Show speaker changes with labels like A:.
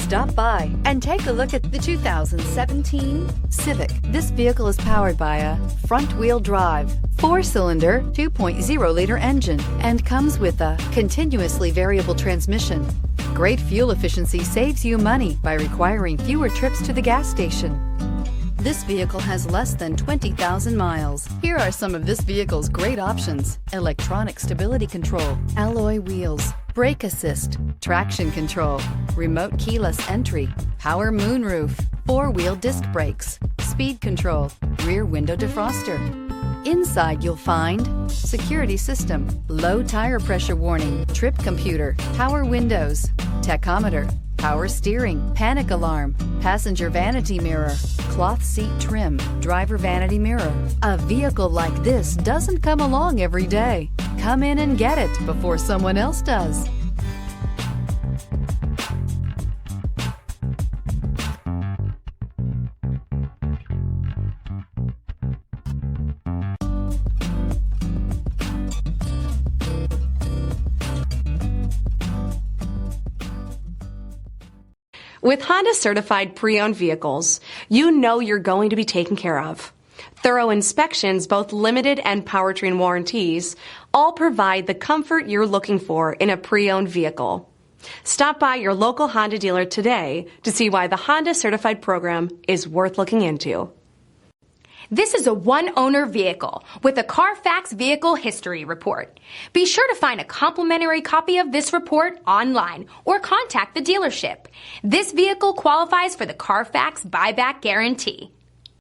A: Stop by and take a look at the 2017 Civic. This vehicle is powered by a front-wheel drive, 4-cylinder, 2.0-liter engine and comes with a continuously variable transmission. Great fuel efficiency saves you money by requiring fewer trips to the gas station. This vehicle has less than 20,000 miles. Here are some of this vehicle's great options: electronic stability control, alloy wheels, brake assist, traction control, remote keyless entry, power moonroof, 4-wheel disc brakes, speed control, rear window defroster. Inside you'll find security system, low tire pressure warning, trip computer, power windows, tachometer, power steering, panic alarm, passenger vanity mirror, cloth seat trim, driver vanity mirror. A vehicle like this doesn't come along every day. Come in and get it before someone else does.
B: With Honda certified pre-owned vehicles, you know you're going to be taken care of. Thorough inspections, both limited and powertrain warranties, all provide the comfort you're looking for in a pre-owned vehicle. Stop by your local Honda dealer today to see why the Honda certified program is worth looking into.
C: This is a one-owner vehicle with a Carfax Vehicle History Report. Be sure to find a complimentary copy of this report online or contact the dealership. This vehicle qualifies for the Carfax Buyback Guarantee.